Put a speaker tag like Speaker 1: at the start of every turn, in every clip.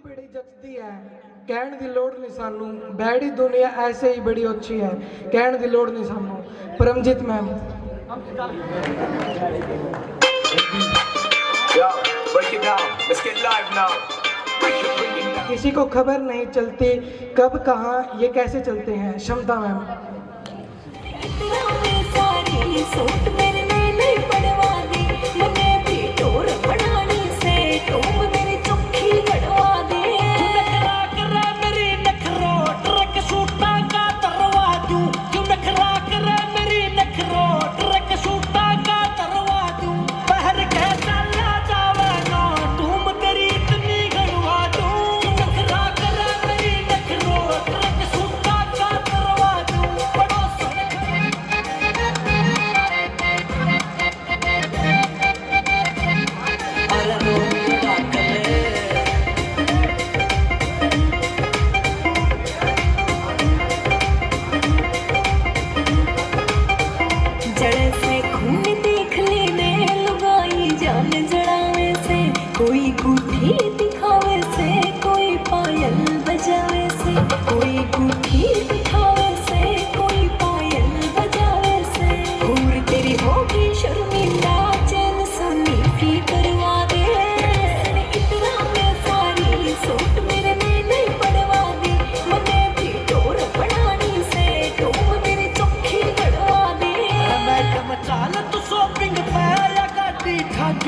Speaker 1: पीढ़ी जचती है कहण दी लोड़ नहीं सानू बैड़ी दुनिया ऐसे ही बड़ी अच्छी है कहण दी लोड़ नहीं सानू। परमजीत मैम किसी को खबर नहीं चलती कब कहाँ ये कैसे चलते हैं। क्षमता मैम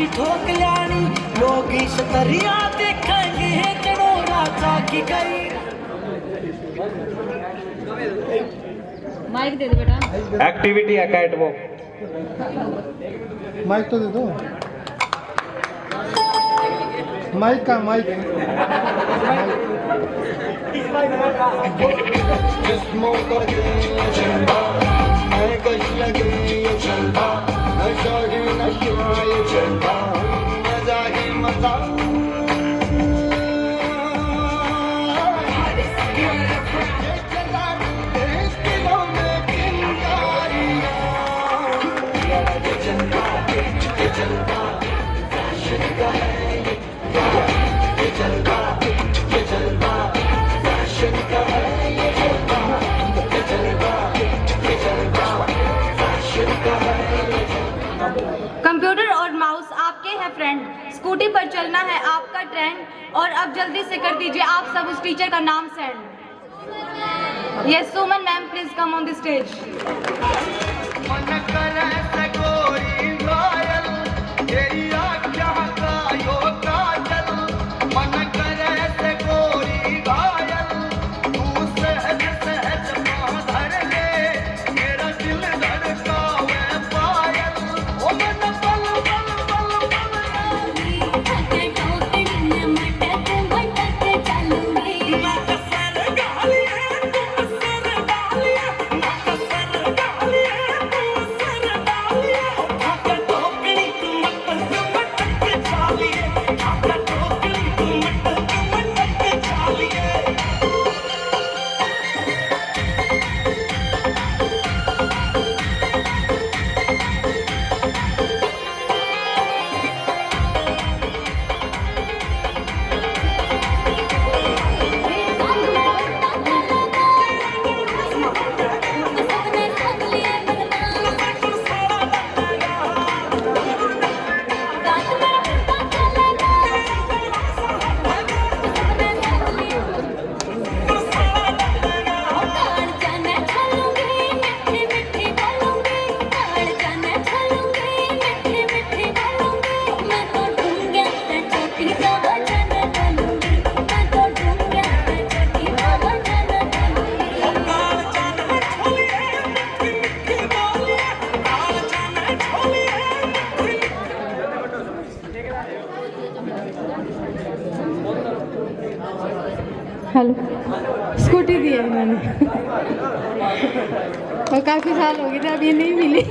Speaker 1: ठोक लानी लोग इश्तरिया देखेंगे करो राजा की गई।
Speaker 2: माइक दे दो बेटा।
Speaker 3: एक्टिविटी है कैटवॉक।
Speaker 4: माइक तो दे दो। माइक का माइक
Speaker 2: कंप्यूटर और माउस आपके हैं फ्रेंड, स्कूटी पर चलना है आपका ट्रेंड और अब जल्दी से कर दीजिए आप सब उस टीचर का नाम send. Yes Suman ma'am please come on the stage.
Speaker 5: Hello scooty दी है मैंने और काफ़ी साल हो गए थे अब ये नहीं मिली।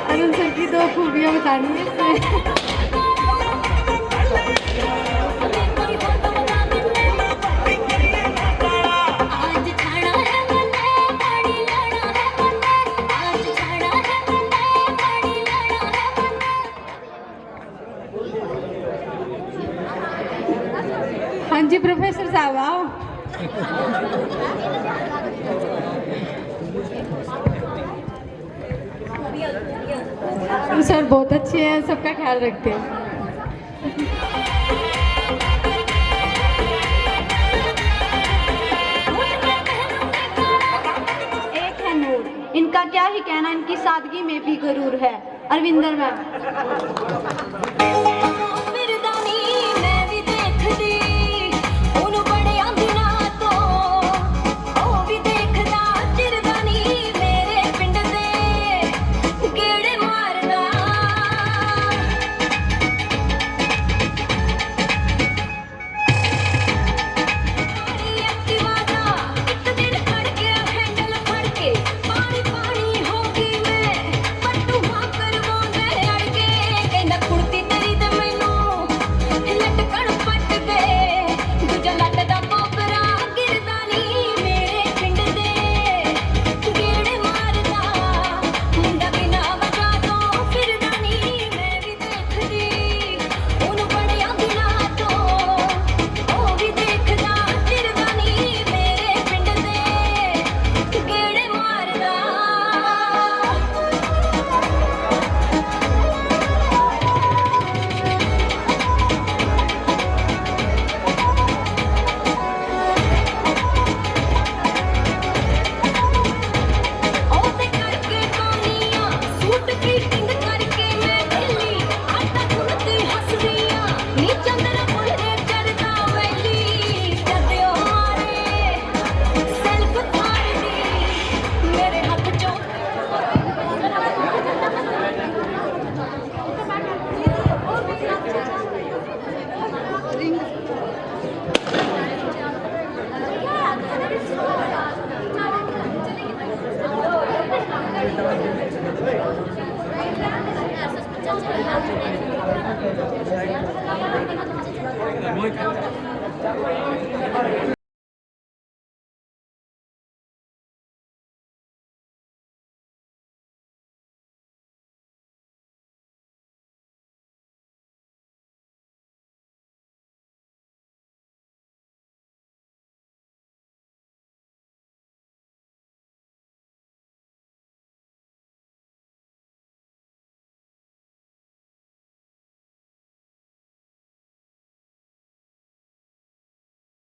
Speaker 5: अरुण सर की दो खूबियाँ बतानी है। हाँ जी प्रोफेसर साहब आओ। सर बहुत अच्छे हैं, सबका ख्याल रखते हैं।
Speaker 2: एक है नूर, इनका क्या ही कहना, इनकी सादगी में भी गरूर है। अरविंदर मैम।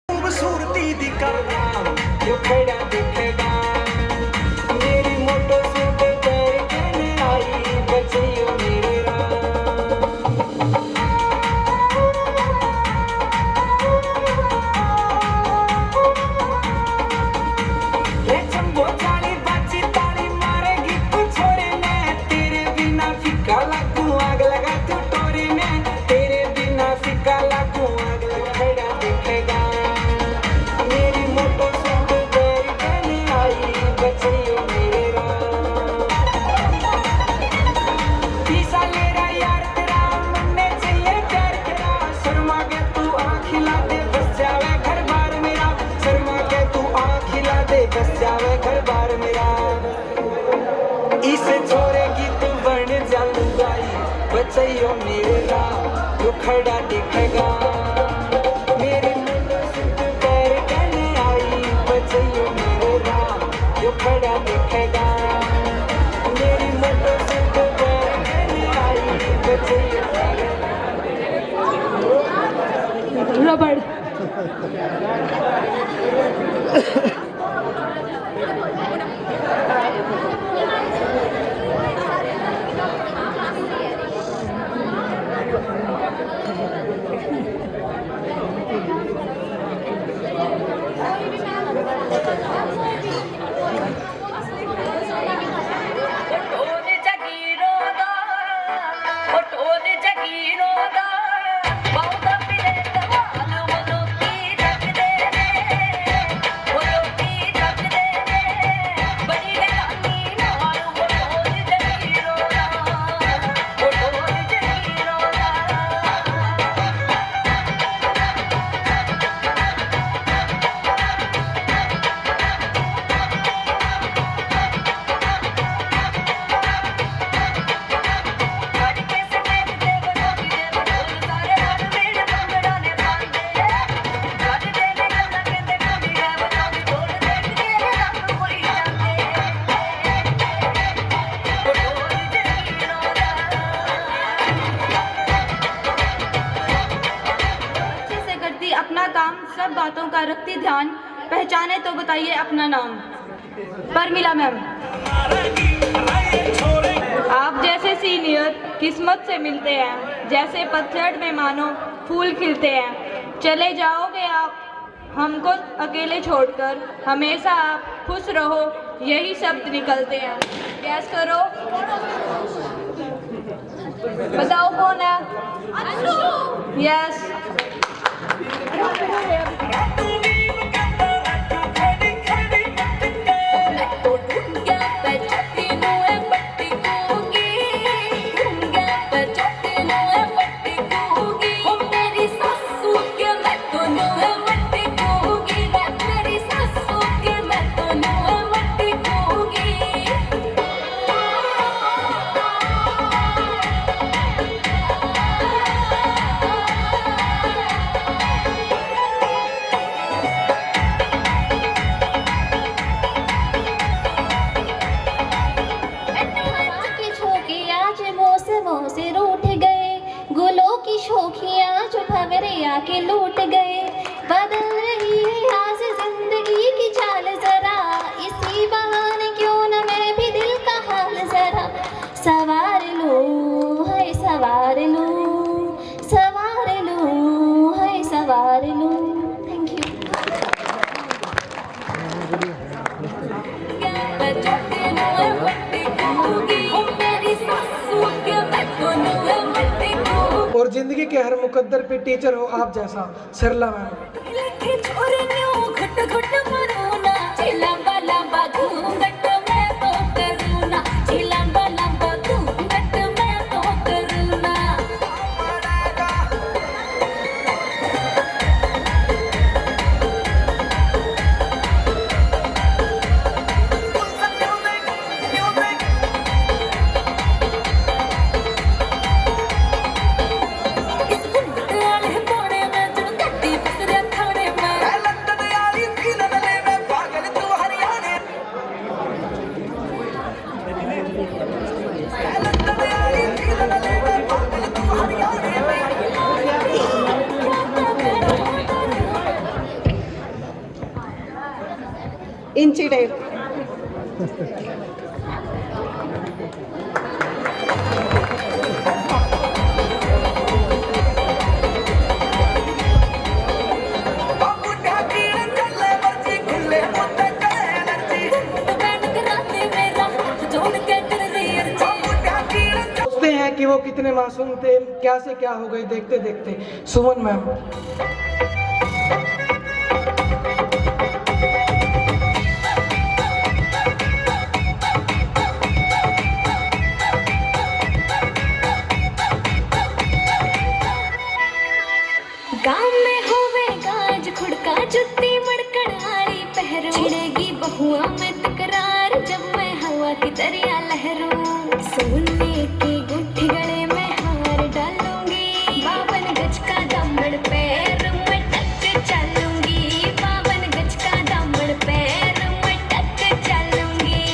Speaker 3: खूबसूरती दी करना जो खड़ा दिखेगा मेरी मोटो सूट पैर कहने आई बचियो मेरे चंबो चाली बाची ताली मारेगी तू छोरे ने तेरे बिना फीका लागू आग लगा तू टोरे ने तेरे बिना फीका लागू आग लगा खड़ा दिखेगा बस जावे घर बार मेरा इसे छोड़ेगी तू बन जाऊंगाई बचैयो मेरा जो खड़ा दिखेगा मेरे पैर कहने आई बचैयो मेरा जो खड़ा दिखेगा मेरी मोटो सिर्फ पैर कहने आई बचैयो
Speaker 5: रबड़।
Speaker 2: काम सब बातों का रखती ध्यान, पहचाने तो बताइए अपना नाम। परमिला मैम।
Speaker 5: आप जैसे सीनियर किस्मत से मिलते हैं, जैसे पतझड़ में मानो फूल खिलते हैं। चले जाओगे आप हमको अकेले छोड़कर, हमेशा आप खुश रहो, यही शब्द निकलते हैं। गैस करो, बताओ कौन है? यस।
Speaker 6: के लूट गए, बदल रही है आज जिंदगी की चाल जरा, इसी बहाने क्यों न मैं भी दिल का हाल जरा सवार लूं, है सवार लूं, सवार लूं, है सवार लूं। Thank you.
Speaker 1: और जिंदगी के हर मुकद्दर पे टीचर हो आप जैसा, सरला मैम।
Speaker 5: इंची टेप।
Speaker 1: सोचते हैं कि वो कितने मासूम थे, क्या से क्या हो गए देखते देखते। सुमन मैम।
Speaker 6: गाँव में होवे गाज खुड़का जुत्ती मड़कड़ आड़ी पहरू, छिड़ेगी बहुआ में तकरार जब मैं हवा की दरिया लहरूं। सोने की गुट्ठी गले में हार डालूंगी, 52 गज का दामन पैर में टक चलूंगी, 52 गज का दामन पैर में टक चलूंगी।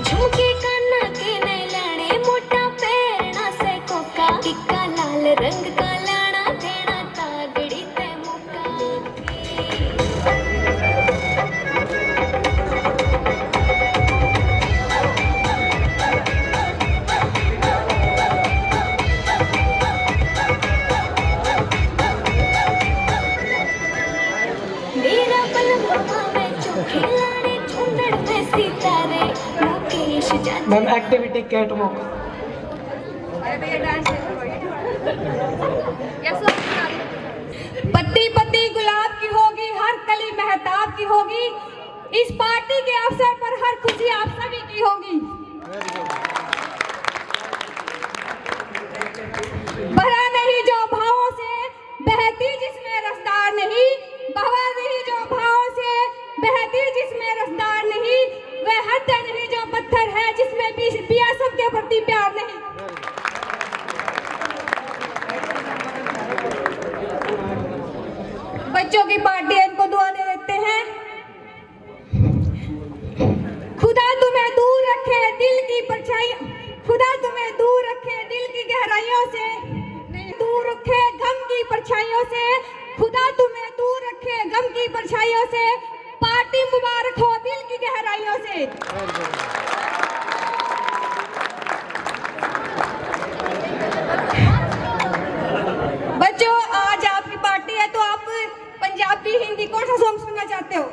Speaker 6: झुमके काना के नए लाने, मोटा पैरना से कोका, टिक्का लाल रंग का लाना देना तागड़ी ते मुका। मेरा पलक में चोखे लाने, झुंडड़ में सितारे, मुकेश जान।
Speaker 1: Ma'am activity cat walk.
Speaker 5: पत्ती पत्ती गुलाब की होगी, हर कली मेहताब की होगी, इस पार्टी के अवसर पर हर खुशी आप सभी की होगी। भरा नहीं जो भावों से, बहती जिसमें रसदार नहीं, बहा नहीं जो भावों से, बहती जिसमें रसदार नहीं, वह हद नहीं जो पत्थर है जिसमें पिया सबके प्रति प्यार नहीं। बच्चों की पार्टी इनको दुआ दे देते हैं। खुदा तुम्हें दूर रखे दिल की
Speaker 7: परछाई, खुदा तुम्हें दूर रखे दिल की गहराइयों से, दूर रखे गम की परछाइयों से, खुदा तुम्हें दूर रखे गम की परछाइयों से, पार्टी मुबारक हो दिल की गहराइयों से। बच्चों, आज आपकी पार्टी है तो आप पंजाबी हिंदी कौन सा सॉन्ग सुनना चाहते हो?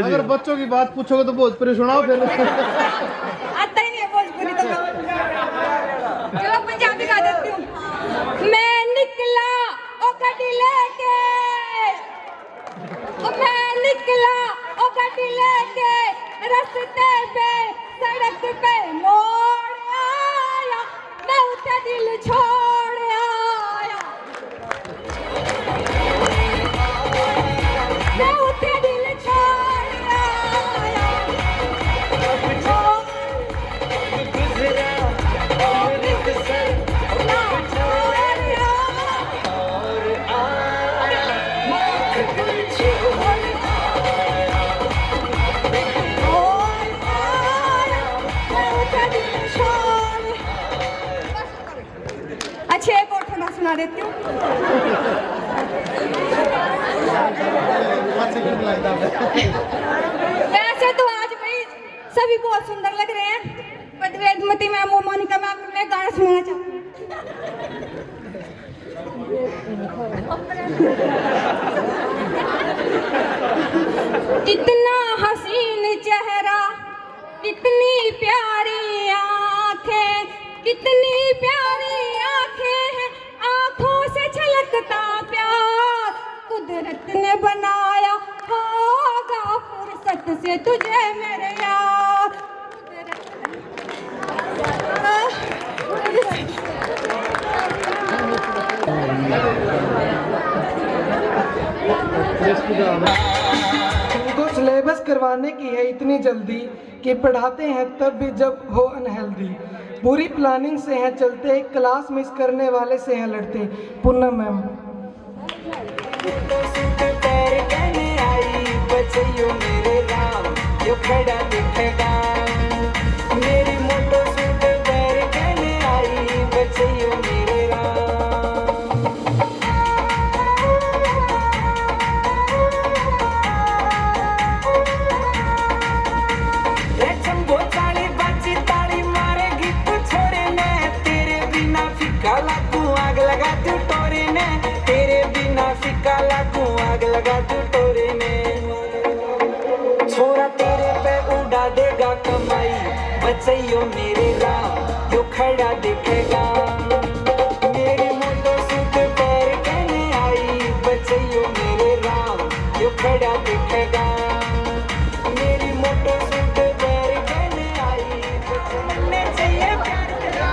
Speaker 4: अगर बच्चों की बात पूछोगे तो भोजपुरी सुनाओ फिर।
Speaker 7: आता ही नहीं है भोजपुरी तो। चलो पंजाबी गा देती हूँ। मैं निकला ओ गड्डी लेके, ओ मैं निकला ओ गड्डी लेके, रास्ते पे सड़क पे मोड़ आया, मैं उठा दिल छोड़ आया, मैं उठा दिल छोड़ आया। अच्छे एक और ठंडा सुना देती हूँ। वैसे तो आज भाई सभी बहुत सुंदर लग रहे हैं, पर वेदमती मैम और मोनिका मैम को मैं गाना सुनाना चाहती हूँ। कितना हसीन चेहरा, कितनी प्यारी आंखें, कितनी प्यारी आंखें हैं, आंखों से छलकता प्यार, कुदरत ने बनाया होगा फुर्सत से तुझे मेरे यार।
Speaker 1: तुमको सिलेबस करवाने की है इतनी जल्दी कि पढ़ाते हैं तब भी जब हो अनहेल्दी, पूरी प्लानिंग से है चलते, क्लास मिस करने वाले से है लड़ते। पूनम मैम।
Speaker 3: मेरे राम यो खड़ा दिखेगा, मेरी मोटो सूट पैर कहने आई, बचैयो मेरे राम। चंबो चाली बाची ताली मारेगी तू छोरे ने, तेरे बिना फीका लागू आग लगा तू टोरे ने, तेरे बिना फीका लागू आग लगा तू टोरे ने। छोरा तेरे पे उड़ा देगा कमाई, बचैयो मेरे राम यो खड़ा दिखेगा, मेरी मोटो सूट पैर कहने आई, बचैयो मेरे राम यो खड़ा दिखेगा, मेरी मोटो सूट पैर कहने आई, बचैयो चाहिए प्यार तेरा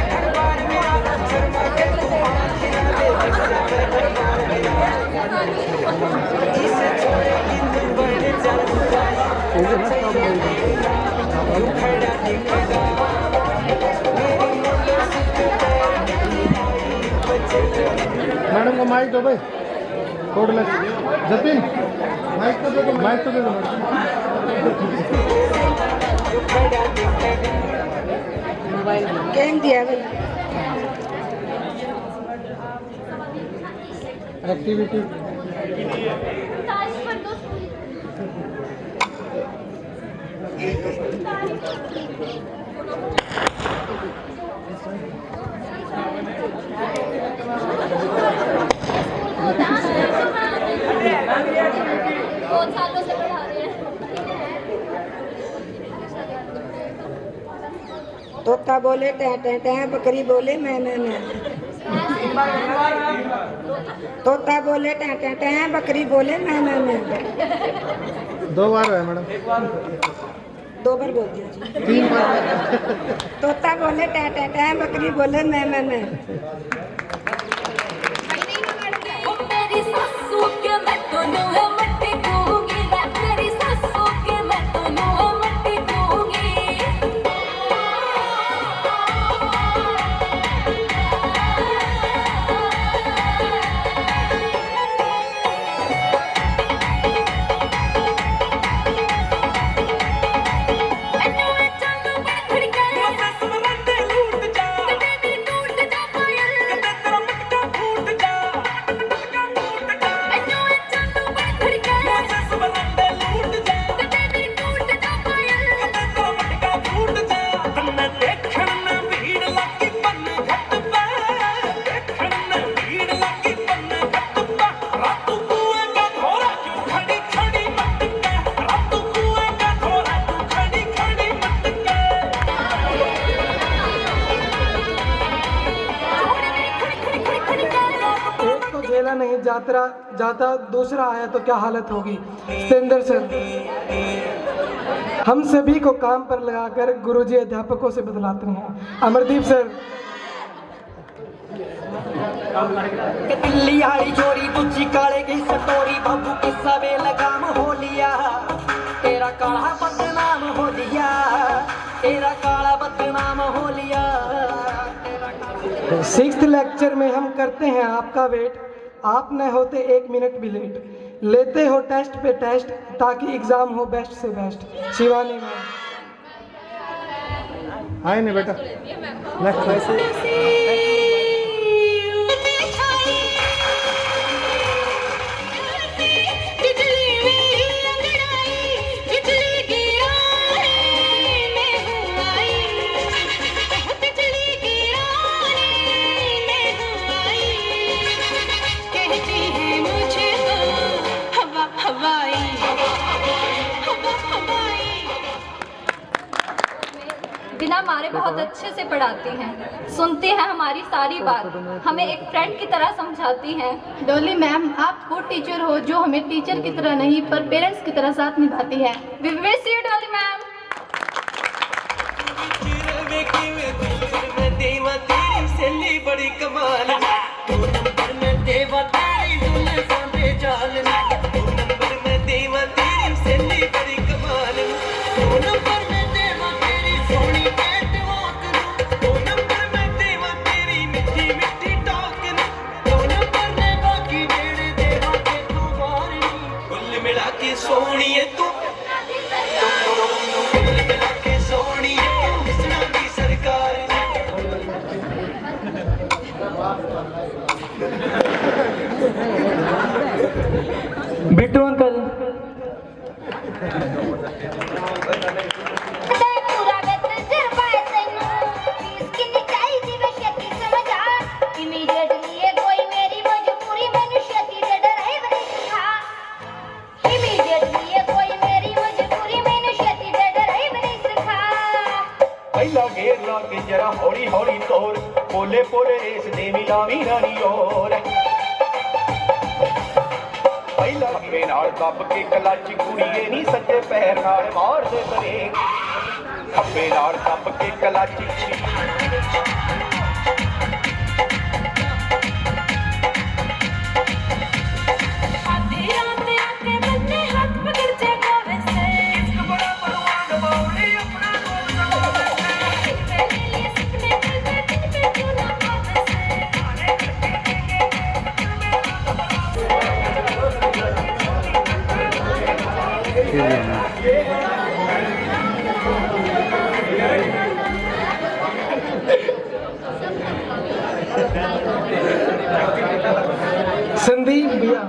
Speaker 3: घर बार मेरा शर्मा के तू
Speaker 4: मैडम को माइक दो भाई, कोड लग जतिन माइक तो दे दो, माइक तो दे दो।
Speaker 7: गेम दिया भाई।
Speaker 4: एक्टिविटी
Speaker 6: बहुत सालों से पढ़ा रहे हैं।
Speaker 7: तोता बोले टह टह टह, बकरी बोले मैं। तोता बोले टह टह टह, बकरी बोले मैं।
Speaker 4: 2 बार है मैडम,
Speaker 7: 2 बार बोल दिया जी।
Speaker 4: 3 बार।
Speaker 7: तोता बोले टह टह टह, बकरी बोले मैं।
Speaker 6: मेरी सासू के मैं दोनों है
Speaker 1: अकेला नहीं जाता दूसरा आया तो क्या हालत होगी। सतेंद्र सर, हम सभी को काम पर लगाकर गुरुजी अध्यापकों से बदलाते हैं। अमरदीप सर,
Speaker 3: दिल्ली आई चोरी दूजी काले की सटोरी, बाबू किस्सा वे लगाम हो लिया, तेरा काला बदनाम हो लिया, तेरा काला बदनाम हो लिया।
Speaker 1: 6th लेक्चर में हम करते हैं आपका वेट, आप न होते 1 मिनट भी लेट, लेते हो टेस्ट पे टेस्ट ताकि एग्जाम हो बेस्ट से बेस्ट। शिवानी मैम।
Speaker 4: आए नहीं बेटा, नेक्स्ट।
Speaker 5: बिना मारे बहुत अच्छे से पढ़ाती हैं, सुनती हैं हमारी सारी बात, हमें एक फ्रेंड की तरह समझाती हैं।
Speaker 2: डॉली मैम, आप गुड टीचर हो जो हमें टीचर की तरह नहीं पर पेरेंट्स की तरह साथ निभाती है।
Speaker 5: We miss you Dolly ma'am.
Speaker 3: बड़ी कमाल, दो नंबर में देवा तेरी दुल्हन सांभे जाल, दो नंबर में देवा तेरी सहेली बड़ी कमाल, दो नंबर में देवा तेरी सोनी कैट वॉक, दो नंबर में देवा तेरी मिठी मिठी टॉक, दो नंबर में बाकी मेरे देवा के तू वारनी, कुल मिला के सोनी है तू, कुल मिला के सोनी है तू हुस्ना की सरकार।
Speaker 1: बिट्टू अंकल,
Speaker 8: पहला घेर ला के जरा हौली हौली तोर, पोले पोले रेस दे मिलावी रानी और, पहला खब्बे नाल दब के कलाची कुड़ीए नी सज्जे पैर नाल मार दे ब्रेक, खब्बे नाल दब के कलाची
Speaker 1: संदीप भैया,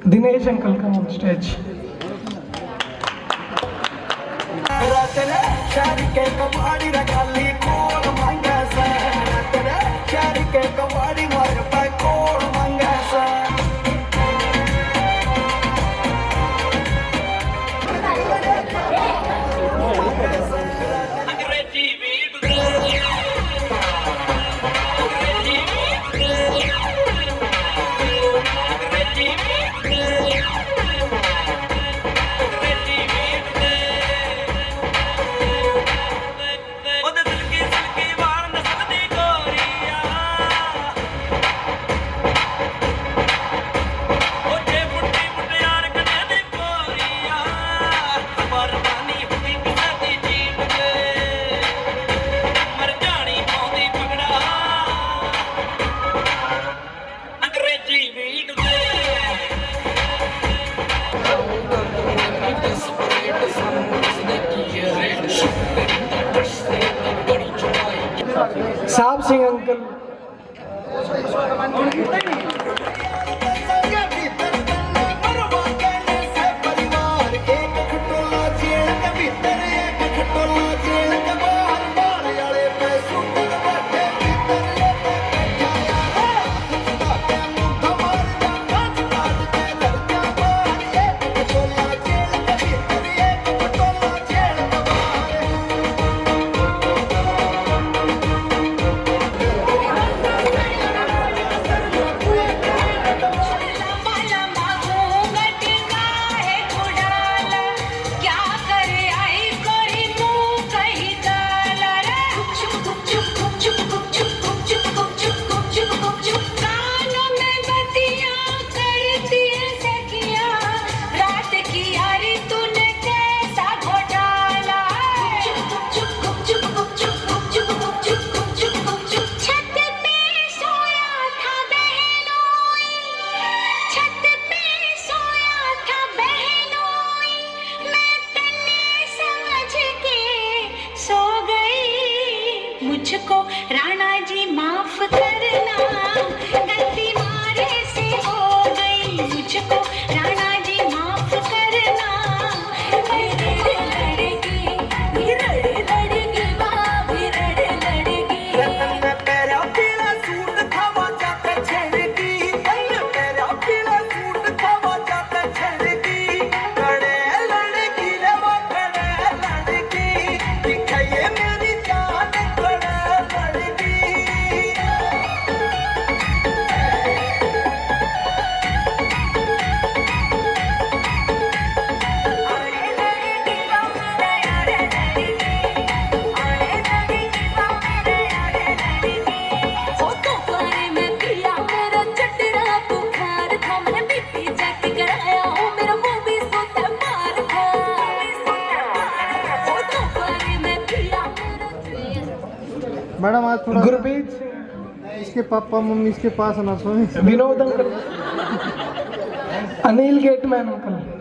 Speaker 1: दिनेश अंकल का ऑन स्टेज।
Speaker 3: शादी के कबाड़ी रखाली कौन मांगा सा, शादी के कबाड़ी मार पे कौन मांगा सा।
Speaker 4: मैडम आज थोड़ा
Speaker 1: गुरप्रीत सिंह,
Speaker 4: इसके पापा मम्मी इसके पास ना सोए।
Speaker 1: Vinod uncle, Anil gateman uncle.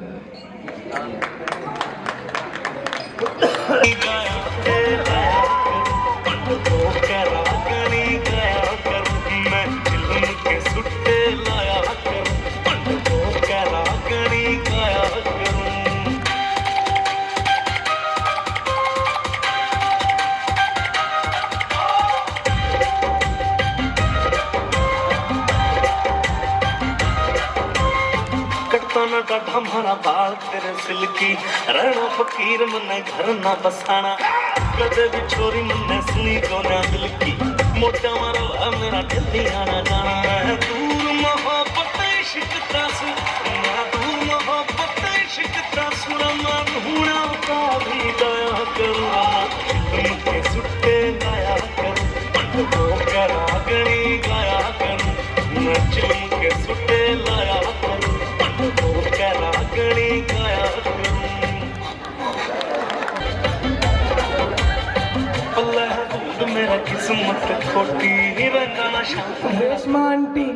Speaker 9: डाढ़ा मारा बाल तेरे सिल्की रहना फकीर मन्ने घर ना बसाना कदे भी छोरी मन्ने सुनी को ना दिल की मोटा मारो है मेरा दिल्ली आना जाना है दूर मोहब्बत इश्क त्रासु मैं दूर मोहब्बत इश्क त्रासु मैं ढूंढा का भी दया करूँगा तुमके सुट्टे गाया करूँ पंडो करा गणी गाया करूँ मैं चुम के सुट्टे लाया करूँ गणी गाया अल्लाह दूध मेरा किस्मत खोटी रंगाना शाम।
Speaker 1: रेशमा आंटी,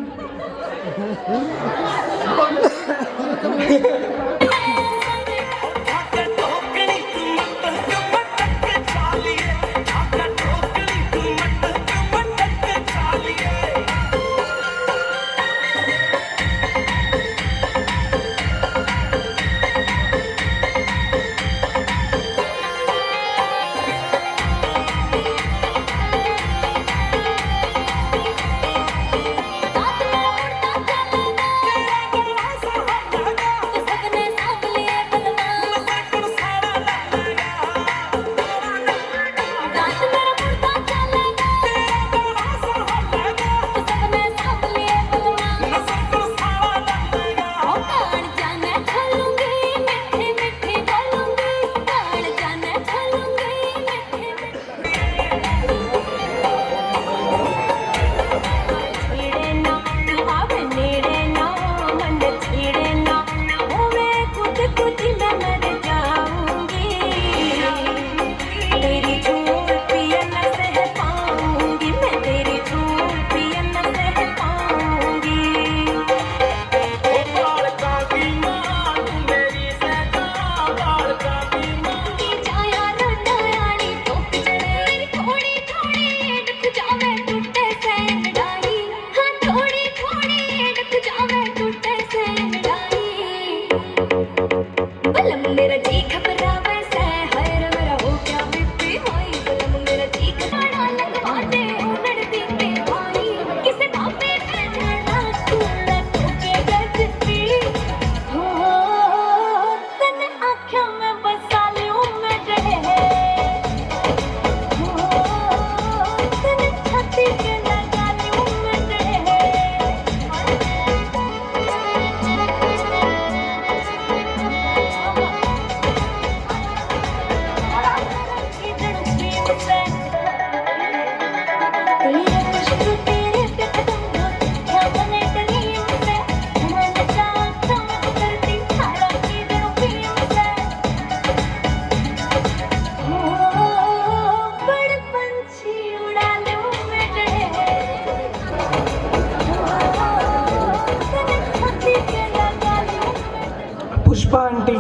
Speaker 1: पुष्पा आंटी,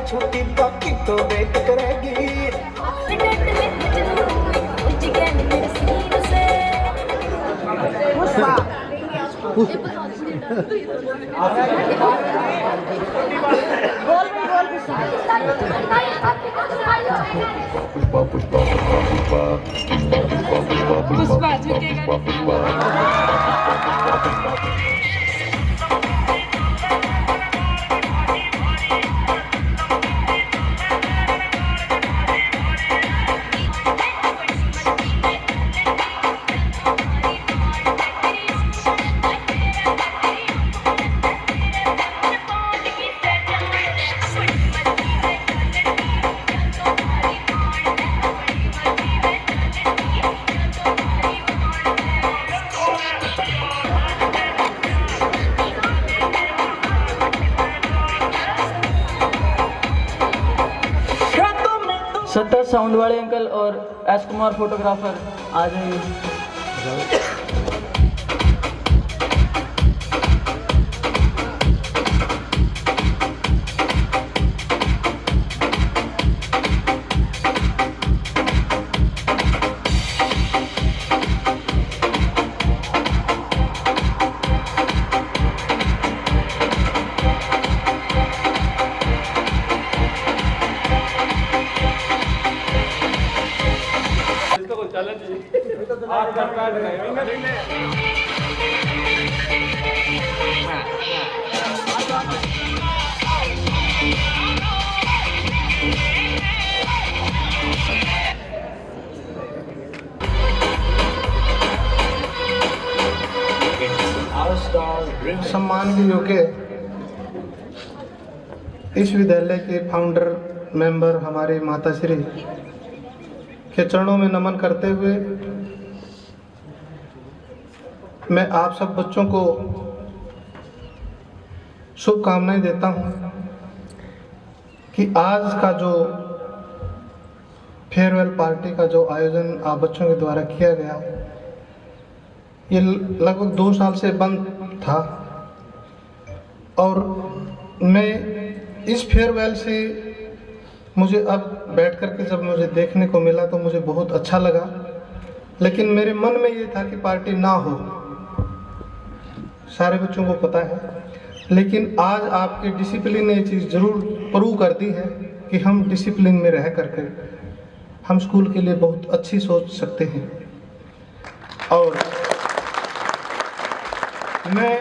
Speaker 3: छोटी बाकी तो वेट करेगी।
Speaker 5: पुष्पा झुकेगा।
Speaker 10: सत्तर साउंड वाले अंकल और एस कुमार फोटोग्राफर आ जाइए।
Speaker 4: सम्मान योग्य इस विद्यालय के फाउंडर मेंबर हमारे माताश्री के चरणों में नमन करते हुए मैं आप सब बच्चों को शुभकामनाएं देता हूं कि आज का जो फेयरवेल पार्टी का जो आयोजन आप बच्चों के द्वारा किया गया, ये लगभग 2 साल से बंद था और मैं इस फेयरवेल से मुझे अब बैठ कर के जब मुझे देखने को मिला तो मुझे बहुत अच्छा लगा, लेकिन मेरे मन में ये था कि पार्टी ना हो, सारे बच्चों को पता है। लेकिन आज आपके डिसिप्लिन ने ये चीज़ ज़रूर प्रूव कर दी है कि हम डिसिप्लिन में रह करके हम स्कूल के लिए बहुत अच्छी सोच सकते हैं। और मैं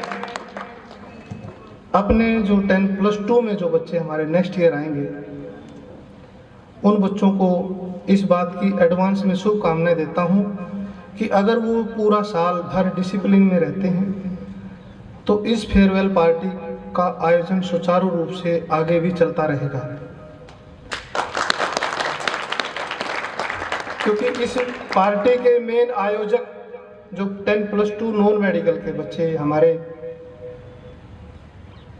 Speaker 4: अपने जो 10+2 में जो बच्चे हमारे नेक्स्ट ईयर आएंगे उन बच्चों को इस बात की एडवांस में शुभकामनाएं देता हूं कि अगर वो पूरा साल भर डिसिप्लिन में रहते हैं तो इस फेयरवेल पार्टी का आयोजन सुचारू रूप से आगे भी चलता रहेगा, क्योंकि इस पार्टी के मेन आयोजक जो 10+2 नॉन मेडिकल के बच्चे हमारे,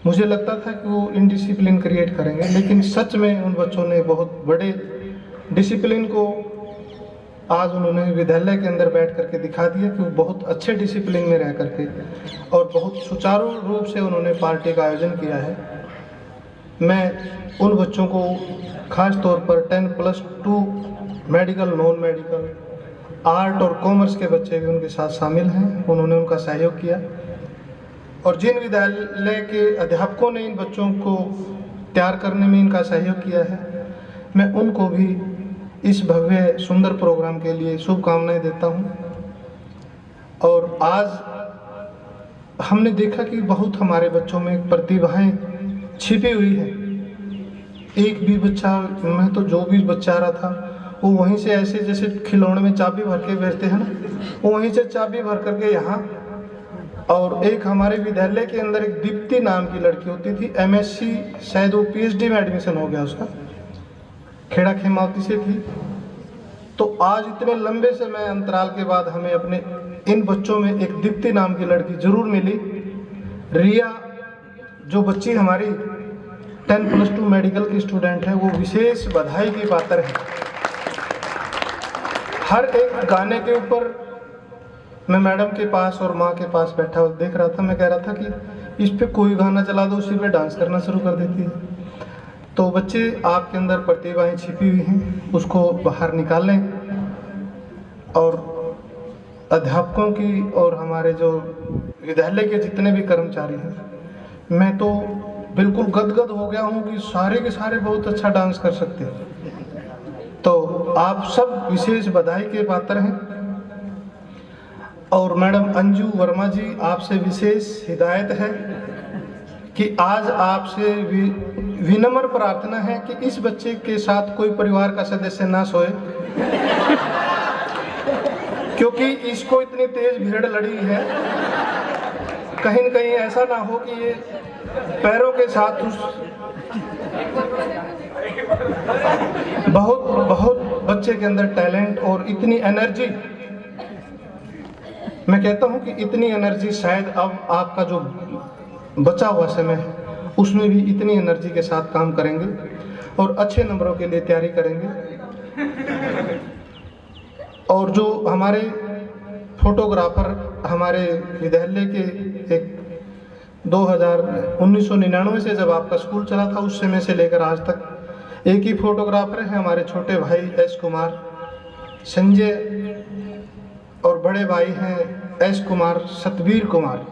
Speaker 4: मुझे लगता था कि वो इनडिसिप्लिन क्रिएट करेंगे, लेकिन सच में उन बच्चों ने बहुत बड़े डिसिप्लिन को आज उन्होंने विद्यालय के अंदर बैठ करके दिखा दिया कि वो बहुत अच्छे डिसिप्लिन में रह करके और बहुत सुचारू रूप से उन्होंने पार्टी का आयोजन किया है। मैं उन बच्चों को खास तौर पर 10+2 मेडिकल, नॉन मेडिकल, आर्ट और कॉमर्स के बच्चे भी उनके साथ शामिल हैं, उन्होंने उनका सहयोग किया। और जिन विद्यालय के अध्यापकों ने इन बच्चों को तैयार करने में इनका सहयोग किया है, मैं उनको भी इस भव्य सुंदर प्रोग्राम के लिए शुभकामनाएं देता हूं। और आज हमने देखा कि बहुत हमारे बच्चों में प्रतिभाएं छिपी हुई है। एक भी बच्चा, मैं तो जो भी बच्चा आ रहा था वो वहीं से ऐसे जैसे खिलौने में चाबी भर के भेजते हैं ना, वो वहीं से चाबी भर करके यहाँ। और एक हमारे विद्यालय के अंदर एक दीप्ति नाम की लड़की होती थी, MSc शायद वो PhD में एडमिशन हो गया उसका, खेड़ा खेमावती से थी। तो आज इतने लंबे समय अंतराल के बाद हमें अपने इन बच्चों में एक दीप्ति नाम की लड़की जरूर मिली। रिया जो बच्ची हमारी 10+2 मेडिकल की स्टूडेंट है, वो विशेष बधाई की पात्र है। हर एक गाने के ऊपर मैं मैडम के पास और माँ के पास बैठा हुआ देख रहा था, मैं कह रहा था कि इस पे कोई गाना चला दो, उसी पे डांस करना शुरू कर देती है। तो बच्चे, आपके अंदर प्रतिभाएं छिपी हुई हैं, उसको बाहर निकालें। और अध्यापकों की और हमारे जो विद्यालय के जितने भी कर्मचारी हैं, मैं तो बिल्कुल गदगद हो गया हूँ कि सारे के सारे बहुत अच्छा डांस कर सकते हैं। तो आप सब विशेष बधाई के पात्र हैं। और मैडम अंजू वर्मा जी, आपसे विशेष हिदायत है कि आज आपसे विनम्र प्रार्थना है कि इस बच्चे के साथ कोई परिवार का सदस्य ना सोए, क्योंकि इसको इतनी तेज भीड़ लड़ी है, कहीं न कहीं ऐसा ना हो कि ये पैरों के साथ उस बहुत बच्चे के अंदर टैलेंट और इतनी एनर्जी मैं कहता हूँ कि इतनी एनर्जी शायद अब आपका जो बचा हुआ समय है उसमें भी इतनी एनर्जी के साथ काम करेंगे और अच्छे नंबरों के लिए तैयारी करेंगे। और जो हमारे फोटोग्राफर हमारे विद्यालय के एक 1999 से जब आपका स्कूल चला था उस समय से लेकर आज तक एक ही फोटोग्राफर है हमारे छोटे भाई एस कुमार संजय, और बड़े भाई हैं एस कुमार सतबीर कुमार।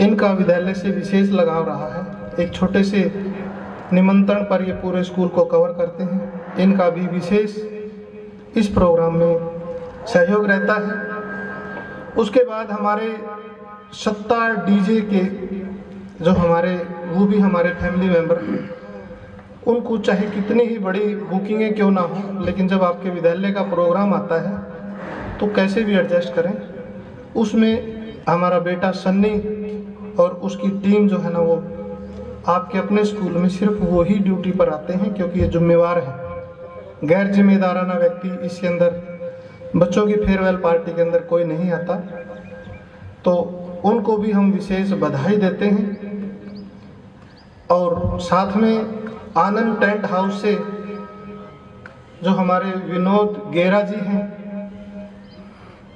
Speaker 4: इनका विद्यालय से विशेष लगाव रहा है। एक छोटे से निमंत्रण पर ये पूरे स्कूल को कवर करते हैं। इनका भी विशेष इस प्रोग्राम में सहयोग रहता है। उसके बाद हमारे सत्ता डीजे के जो हमारे वो भी हमारे फैमिली मेम्बर हैं, उनको चाहे कितनी ही बड़ी बुकिंगें क्यों ना हो, लेकिन जब आपके विद्यालय का प्रोग्राम आता है तो कैसे भी एडजस्ट करें। उसमें हमारा बेटा सन्नी और उसकी टीम जो है ना वो आपके अपने स्कूल में सिर्फ वो ही ड्यूटी पर आते हैं क्योंकि ये जिम्मेवार हैं। गैर जिम्मेदाराना व्यक्ति इसके अंदर बच्चों की फेयरवेल पार्टी के अंदर कोई नहीं आता, तो उनको भी हम विशेष बधाई देते हैं। और साथ में आनंद टेंट हाउस से जो हमारे विनोद गेरा जी हैं,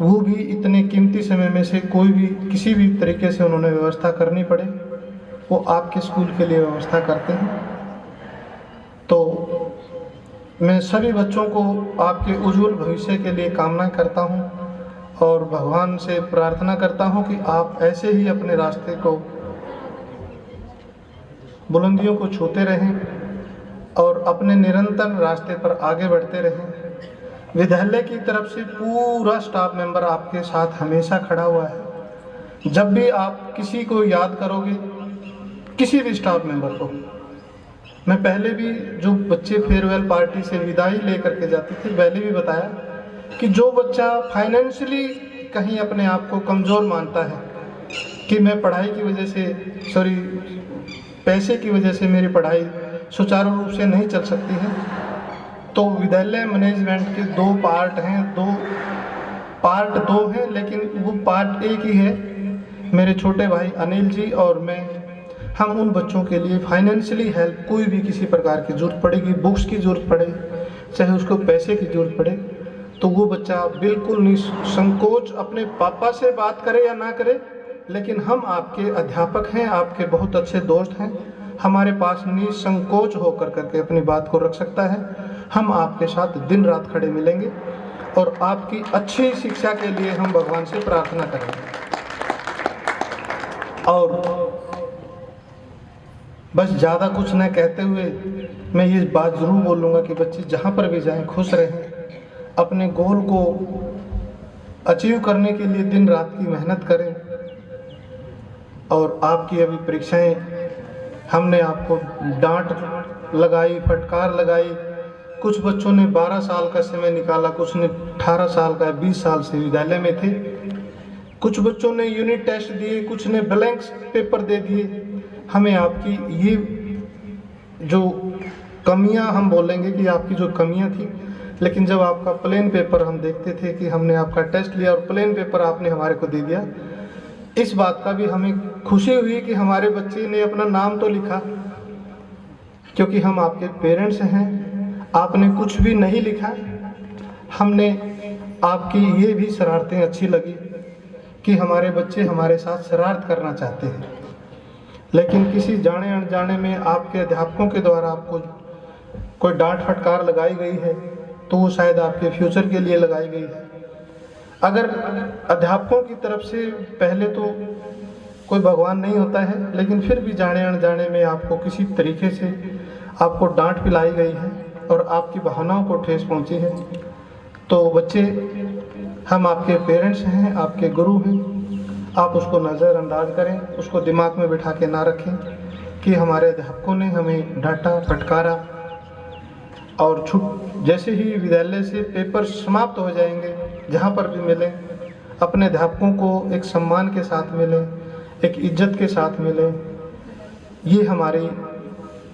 Speaker 4: वो भी इतने कीमती समय में से कोई भी किसी भी तरीके से उन्होंने व्यवस्था करनी पड़े वो आपके स्कूल के लिए व्यवस्था करते हैं। तो मैं सभी बच्चों को आपके उज्जवल भविष्य के लिए कामना करता हूं और भगवान से प्रार्थना करता हूं कि आप ऐसे ही अपने रास्ते को बुलंदियों को छूते रहें और अपने निरंतर रास्ते पर आगे बढ़ते रहें। विद्यालय की तरफ से पूरा स्टाफ मेंबर आपके साथ हमेशा खड़ा हुआ है। जब भी आप किसी को याद करोगे, किसी भी स्टाफ मेंबर को, मैं पहले भी जो बच्चे फेयरवेल पार्टी से विदाई लेकर के जाते थे पहले भी बताया कि जो बच्चा फाइनेंशियली कहीं अपने आप को कमज़ोर मानता है कि मैं पढ़ाई की वजह से पैसे की वजह से मेरी पढ़ाई सुचारू रूप से नहीं चल सकती है, तो विद्यालय मैनेजमेंट के दो पार्ट दो हैं, लेकिन वो पार्ट एक ही है। मेरे छोटे भाई अनिल जी और मैं, हम उन बच्चों के लिए फाइनेंशियली हेल्प, कोई भी किसी प्रकार की ज़रूरत पड़ेगी, बुक्स की ज़रूरत पड़े, चाहे उसको पैसे की ज़रूरत पड़े, तो वो बच्चा बिल्कुल निसंकोच अपने पापा से बात करे या ना करे, लेकिन हम आपके अध्यापक हैं, आपके बहुत अच्छे दोस्त हैं, हमारे पास निसंकोच होकर करके अपनी बात को रख सकता है। हम आपके साथ दिन रात खड़े मिलेंगे और आपकी अच्छी शिक्षा के लिए हम भगवान से प्रार्थना करेंगे। और बस ज़्यादा कुछ न कहते हुए मैं ये बात ज़रूर बोलूँगा कि बच्चे जहाँ पर भी जाएं खुश रहें, अपने गोल को अचीव करने के लिए दिन रात की मेहनत करें। और आपकी अभी परीक्षाएं, हमने आपको डांट लगाई, फटकार लगाई, कुछ बच्चों ने 12 साल का समय निकाला, कुछ ने 18 साल का, 20 साल से विद्यालय में थे, कुछ बच्चों ने यूनिट टेस्ट दिए, कुछ ने ब्लैंक पेपर दे दिए। हमें आपकी ये जो कमियां, हम बोलेंगे कि आपकी जो कमियां थी, लेकिन जब आपका प्लेन पेपर हम देखते थे कि हमने आपका टेस्ट लिया और प्लेन पेपर आपने हमारे को दे दिया, इस बात का भी हमें खुशी हुई कि हमारे बच्चे ने अपना नाम तो लिखा, क्योंकि हम आपके पेरेंट्स हैं। आपने कुछ भी नहीं लिखा, हमने आपकी ये भी शरारतें अच्छी लगी कि हमारे बच्चे हमारे साथ शरारत करना चाहते हैं, लेकिन किसी जाने अनजाने में आपके अध्यापकों के द्वारा आपको कोई डांट फटकार लगाई गई है, तो वो शायद आपके फ्यूचर के लिए लगाई गई है। अगर अध्यापकों की तरफ से, पहले तो कोई भगवान नहीं होता है, लेकिन फिर भी जाने अनजाने में आपको किसी तरीके से आपको डांट पिलाई गई है और आपकी भावनाओं को ठेस पहुंची है, तो बच्चे, हम आपके पेरेंट्स हैं, आपके गुरु हैं, आप उसको नज़रअंदाज करें, उसको दिमाग में बिठा के ना रखें कि हमारे अध्यापकों ने हमें डांटा, फटकारा। और जैसे ही विद्यालय से पेपर समाप्त हो जाएंगे, जहाँ पर भी मिलें, अपने अध्यापकों को एक सम्मान के साथ मिलें, एक इज्जत के साथ मिलें। ये हमारी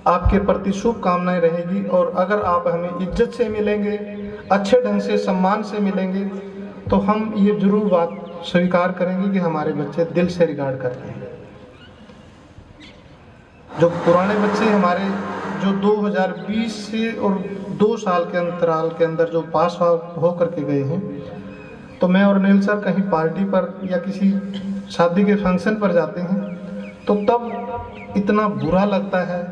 Speaker 4: आपके प्रति शुभकामनाएं रहेगी। और अगर आप हमें इज्जत से मिलेंगे, अच्छे ढंग से, सम्मान से मिलेंगे, तो हम ये ज़रूर बात स्वीकार करेंगे कि हमारे बच्चे दिल से रिगार्ड करते हैं। जो पुराने बच्चे हमारे जो 2020 से और 2 साल के अंतराल के अंदर जो पास हो करके गए हैं, तो मैं और नील सर कहीं पार्टी पर या किसी शादी के फंक्शन पर जाते हैं तो तब इतना बुरा लगता है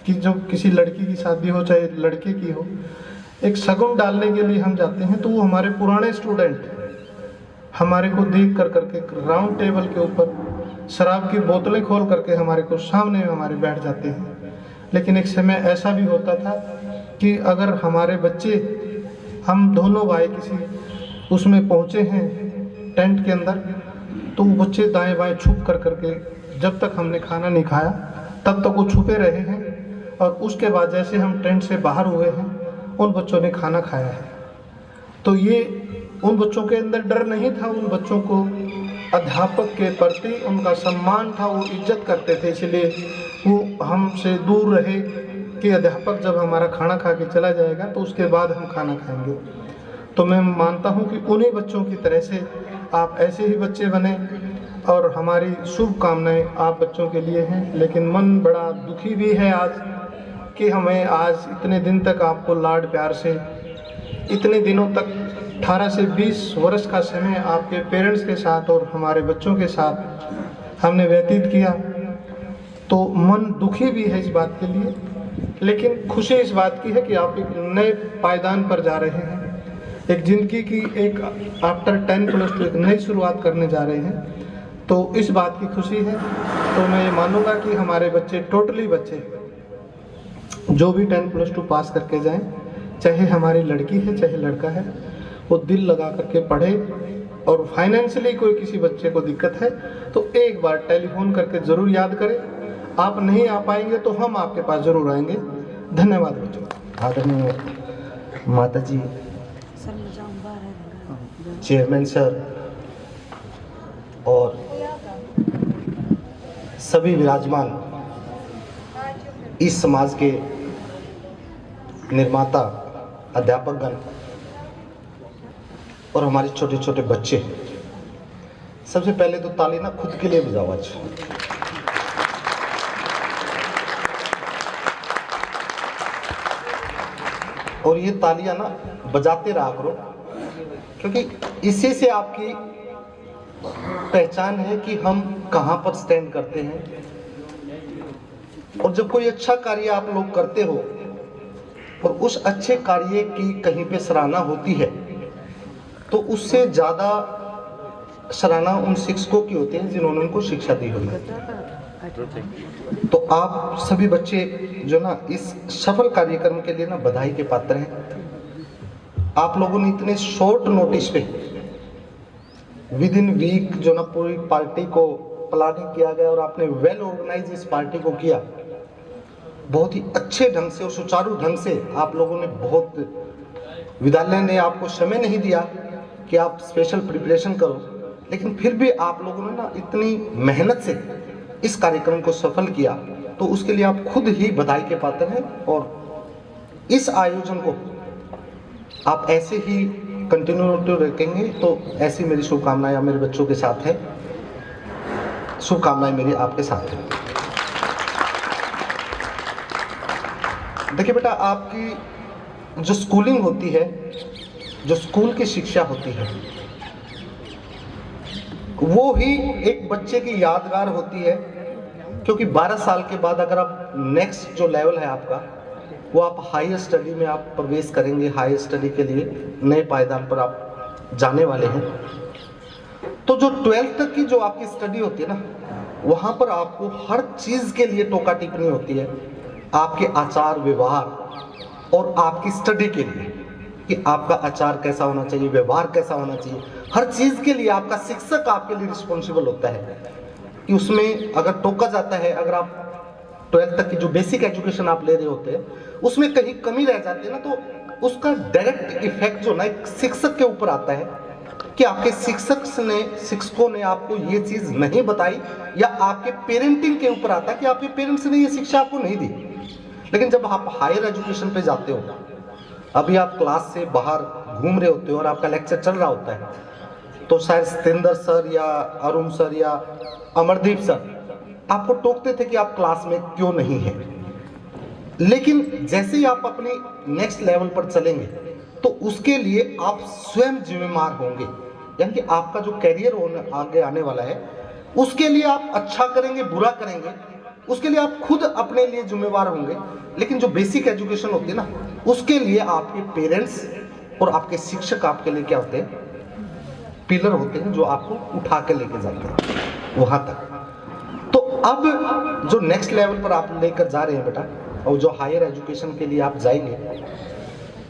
Speaker 4: कि जो किसी लड़की की शादी हो चाहे लड़के की हो, एक शगुन डालने के लिए हम जाते हैं तो वो हमारे पुराने स्टूडेंट हमारे को देख कर करके राउंड टेबल के ऊपर शराब की बोतलें खोल करके हमारे को सामने में हमारे बैठ जाते हैं। लेकिन एक समय ऐसा भी होता था कि अगर हमारे बच्चे, हम दोनों भाई किसी उसमें पहुँचे हैं टेंट के अंदर, तो वो बच्चे दाएं बाएं छुप कर करके जब तक हमने खाना नहीं खाया तब तक वो छुपे रहे हैं, और उसके बाद जैसे हम टेंट से बाहर हुए हैं उन बच्चों ने खाना खाया है। तो ये उन बच्चों के अंदर डर नहीं था, उन बच्चों को अध्यापक के प्रति उनका सम्मान था, वो इज्जत करते थे, इसलिए वो हमसे दूर रहे कि अध्यापक जब हमारा खाना खा के चला जाएगा तो उसके बाद हम खाना खाएंगे। तो मैं मानता हूँ कि उन्हीं बच्चों की तरह से आप ऐसे ही बच्चे बने, और हमारी शुभकामनाएं आप बच्चों के लिए हैं। लेकिन मन बड़ा दुखी भी है आज कि हमें आज इतने दिन तक आपको लाड प्यार से, इतने दिनों तक 18 से 20 वर्ष का समय आपके पेरेंट्स के साथ और हमारे बच्चों के साथ हमने व्यतीत किया, तो मन दुखी भी है इस बात के लिए। लेकिन खुशी इस बात की है कि आप एक नए पायदान पर जा रहे हैं, एक ज़िंदगी की एक आफ्टर 10+2 एक नई शुरुआत करने जा रहे हैं, तो इस बात की खुशी है। तो मैं ये मानूंगा कि हमारे बच्चे, टोटली बच्चे जो भी 10+2 पास करके जाएं, चाहे हमारी लड़की है चाहे लड़का है, वो दिल लगा करके पढ़े, और फाइनेंशियली कोई किसी बच्चे को दिक्कत है तो एक बार टेलीफोन करके ज़रूर याद करें। आप नहीं आ पाएंगे तो हम आपके पास ज़रूर आएंगे। धन्यवाद बच्चों।
Speaker 11: आदरणीय माता जी, चेयरमैन सर और सभी विराजमान इस समाज के निर्माता अध्यापकगण और हमारे छोटे छोटे बच्चे, सबसे पहले तो ताली ना खुद के लिए बजाओ आज। और ये तालियां ना बजाते रहा करो, क्योंकि इसी से आपकी पहचान है कि हम कहां पर स्टैंड करते हैं। और जब कोई अच्छा कार्य आप लोग करते हो और उस अच्छे कार्य की कहीं पे सराहना होती है, तो उससे ज़्यादा सराहना उन शिक्षकों की होती है जिन्होंने उनको शिक्षा दी हुई है। तो आप सभी बच्चे जो ना इस सफल कार्यक्रम के लिए ना बधाई के पात्र हैं। आप लोगों ने इतने शॉर्ट नोटिस पे विद इन वीक जो ना पूरी पार्टी को प्लानिंग किया गया, और आपने वेल ऑर्गेनाइज इस पार्टी को किया, बहुत ही अच्छे ढंग से और सुचारू ढंग से आप लोगों ने, बहुत विद्यालय ने आपको समय नहीं दिया कि आप स्पेशल प्रिपरेशन करो, लेकिन फिर भी आप लोगों ने ना इतनी मेहनत से इस कार्यक्रम को सफल किया, तो उसके लिए आप खुद ही बधाई के पात्र हैं। और इस आयोजन को आप ऐसे ही कंटिन्यू रखेंगे, तो ऐसी मेरी शुभकामनाएं मेरे बच्चों के साथ है, शुभकामनाएं मेरी आपके साथ है। देखिए बेटा, आपकी जो स्कूलिंग होती है, जो स्कूल की शिक्षा होती है, वो ही एक बच्चे की यादगार होती है, क्योंकि 12 साल के बाद अगर आप नेक्स्ट जो लेवल है आपका, वो आप हायर स्टडी में आप प्रवेश करेंगे, हायर स्टडी के लिए नए पायदान पर आप जाने वाले हैं। तो जो 12th तक की जो आपकी स्टडी होती है ना, वहाँ पर आपको हर चीज़ के लिए टोका टिप्पणी होती है, आपके आचार व्यवहार और आपकी स्टडी के लिए, कि आपका आचार कैसा होना चाहिए, व्यवहार कैसा होना चाहिए, हर चीज़ के लिए आपका शिक्षक आपके लिए रिस्पॉन्सिबल होता है। कि उसमें अगर टोका जाता है, अगर आप 12th तक की जो बेसिक एजुकेशन आप ले रहे होते हैं उसमें कहीं कमी रह जाती है ना, तो उसका डायरेक्ट इफेक्ट जो ना एक शिक्षक के ऊपर आता है कि आपके शिक्षकों ने आपको ये चीज़ नहीं बताई, या आपके पेरेंटिंग के ऊपर आता है कि आपके पेरेंट्स ने ये शिक्षा आपको नहीं दी। लेकिन जब आप हायर एजुकेशन पे जाते हो, अभी आप क्लास से बाहर घूम रहे होते हो और आपका लेक्चर चल रहा होता है, तो शायद सतेंद्र सर या अरुण सर या अमरदीप सर आपको टोकते थे कि आप क्लास में क्यों नहीं हैं। लेकिन जैसे ही आप अपने नेक्स्ट लेवल पर चलेंगे तो उसके लिए आप स्वयं जिम्मेदार होंगे, यानी कि आपका जो करियर आगे आने वाला है उसके लिए आप अच्छा करेंगे बुरा करेंगे उसके लिए आप खुद अपने लिए जिम्मेवार होंगे। लेकिन जो बेसिक एजुकेशन होती है ना, उसके लिए आपके पेरेंट्स और आपके शिक्षक आपके लिए क्या होते हैं, पिलर होते हैं, जो आपको उठा के लेके जाते हैं वहां तक। तो अब जो नेक्स्ट लेवल पर आप लेकर जा रहे हैं बेटा, और जो हायर एजुकेशन के लिए आप जाएंगे,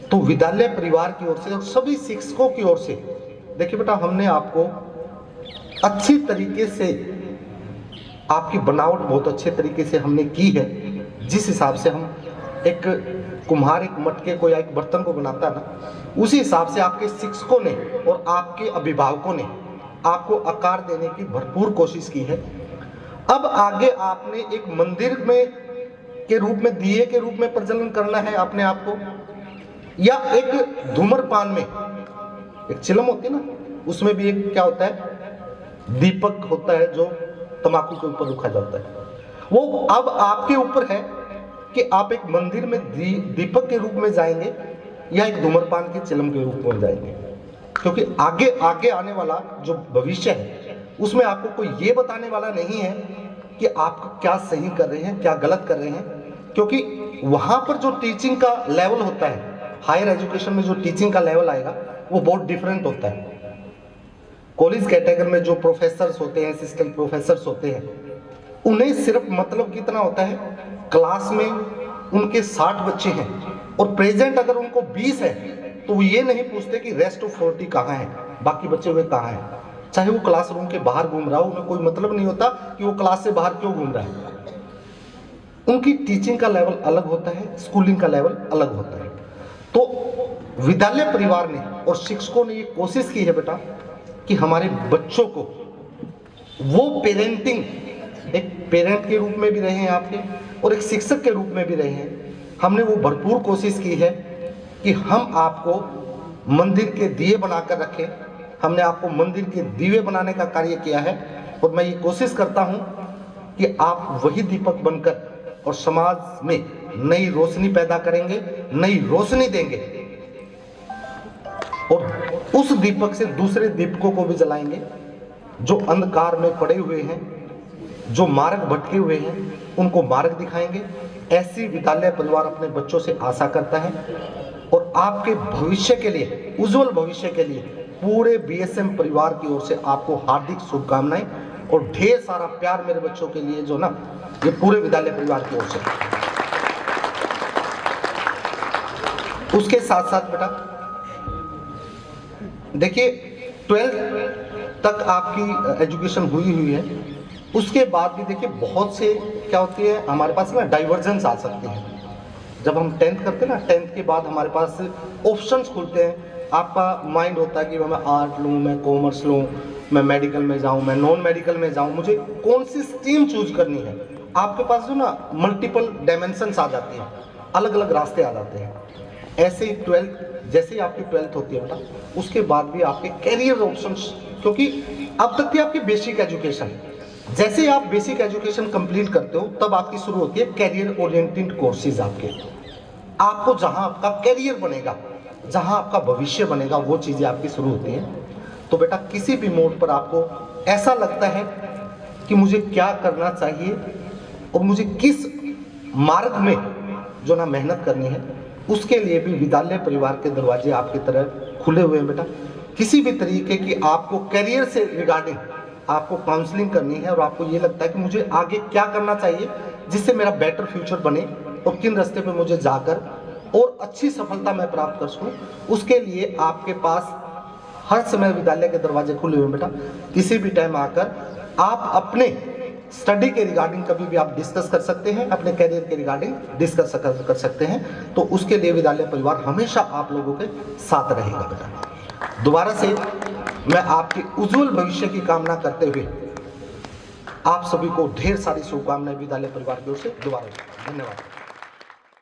Speaker 11: तो विद्यालय परिवार की ओर से और सभी शिक्षकों की ओर से देखिए बेटा, हमने आपको अच्छी तरीके से आपकी बनावट बहुत अच्छे तरीके से हमने की है। जिस हिसाब से हम एक कुम्हार एक मटके को या एक बर्तन को बनाता है ना, उसी हिसाब से आपके शिक्षकों ने और आपके अभिभावकों ने आपको आकार देने की भरपूर कोशिश की है। अब आगे आपने एक मंदिर में के रूप में, दिए के रूप में प्रज्वलन करना है अपने आप को, या एक धूम्रपान में एक चिलम होती है ना, उसमें भी एक क्या होता है, दीपक होता है जो तंबाकू के ऊपर रखा जाता है। वो अब आपके ऊपर है कि आप एक मंदिर में दीपक के रूप में जाएंगे या एक धूम्रपान के चिलम के रूप में जाएंगे, क्योंकि आगे आगे आने वाला जो भविष्य है उसमें आपको कोई ये बताने वाला नहीं है कि आप क्या सही कर रहे हैं क्या गलत कर रहे हैं, क्योंकि वहां पर जो टीचिंग का लेवल होता है, हायर एजुकेशन में जो टीचिंग का लेवल आएगा वो बहुत डिफरेंट होता है। कॉलेज कैटेगरी में जो प्रोफेसर्स होते हैं, असिस्टेंट प्रोफेसर्स होते हैं, उन्हें सिर्फ मतलब कितना होता है, क्लास में उनके 60 बच्चे हैं और प्रेजेंट अगर उनको 20 है तो वो ये नहीं पूछते कि रेस्ट ऑफ 40 कहाँ है, बाकी बचे हुए कहाँ हैं। चाहे वो क्लासरूम के बाहर घूम रहा हो, उन्हें कोई मतलब नहीं होता कि वो क्लास से बाहर क्यों घूम रहा है। उनकी टीचिंग का लेवल अलग होता है, स्कूलिंग का लेवल अलग होता है। तो विद्यालय परिवार ने और शिक्षकों ने ये कोशिश की है बेटा कि हमारे बच्चों को वो पेरेंटिंग, एक पेरेंट के रूप में भी रहे हैं आपके और एक शिक्षक के रूप में भी रहे हैं। हमने वो भरपूर कोशिश की है कि हम आपको मंदिर के दिए बनाकर रखें। हमने आपको मंदिर के दीवे बनाने का कार्य किया है और मैं ये कोशिश करता हूँ कि आप वही दीपक बनकर और समाज में नई रोशनी पैदा करेंगे, नई रोशनी देंगे और उस दीपक से दूसरे दीपकों को भी जलाएंगे जो अंधकार में पड़े हुए हैं, जो मार्ग भटके हुए हैं, उनको मार्ग दिखाएंगे। ऐसी विद्यालय परिवार अपने बच्चों से आशा करता है और आपके भविष्य के लिए, उज्जवल भविष्य के लिए पूरे बीएसएम परिवार की ओर से आपको हार्दिक शुभकामनाएं और ढेर सारा प्यार मेरे बच्चों के लिए, जो ना ये पूरे विद्यालय परिवार की ओर से। उसके साथ साथ बेटा देखिए, 12th तक आपकी एजुकेशन हुई है, उसके बाद भी देखिए बहुत से क्या होती है हमारे पास ना, डाइवर्जेंस आ सकते हैं। जब हम 10th करते हैं ना, 10th के बाद हमारे पास ऑप्शंस खुलते हैं। आपका माइंड होता है कि मैं आर्ट लूँ, मैं कॉमर्स लूँ, मैं मेडिकल में जाऊँ, मैं नॉन मेडिकल में जाऊँ, मुझे कौन सी स्ट्रीम चूज करनी है। आपके पास जो ना मल्टीपल डायमेंशंस आ जाती हैं, अलग अलग रास्ते आ जाते हैं। ऐसे ही 12th, जैसे ही आपकी 12th होती है बेटा, उसके बाद भी आपके कैरियर ऑप्शंस, क्योंकि अब तक थी आपकी बेसिक एजुकेशन, जैसे ही आप बेसिक एजुकेशन कंप्लीट करते हो तब आपकी शुरू होती है कैरियर ओरिएंटेड कोर्सेज। आपको जहां आपका कैरियर बनेगा, जहां आपका भविष्य बनेगा, वो चीज़ें आपकी शुरू होती हैं। तो बेटा किसी भी मोड पर आपको ऐसा लगता है कि मुझे क्या करना चाहिए और मुझे किस मार्ग में जो ना मेहनत करनी है, उसके लिए भी विद्यालय परिवार के दरवाजे आपकी तरह खुले हुए हैं बेटा। किसी भी तरीके की आपको करियर से रिगार्डिंग आपको काउंसलिंग करनी है और आपको ये लगता है कि मुझे आगे क्या करना चाहिए जिससे मेरा बेटर फ्यूचर बने और किन रास्ते पे मुझे जाकर और अच्छी सफलता मैं प्राप्त कर सकूँ, उसके लिए आपके पास हर समय विद्यालय के दरवाजे खुले हुए हैं बेटा। किसी भी टाइम आकर आप अपने स्टडी के रिगार्डिंग कभी भी आप डिस्कस कर सकते हैं, अपने कैरियर के रिगार्डिंग डिस्कस कर सकते हैं। तो उसके लिए विद्यालय परिवार हमेशा आप लोगों के साथ रहेगा बेटा। दोबारा से मैं आपके उज्जवल भविष्य की कामना करते हुए आप सभी को ढेर सारी शुभकामनाएं विद्यालय परिवार की ओर से। दोबारा धन्यवाद।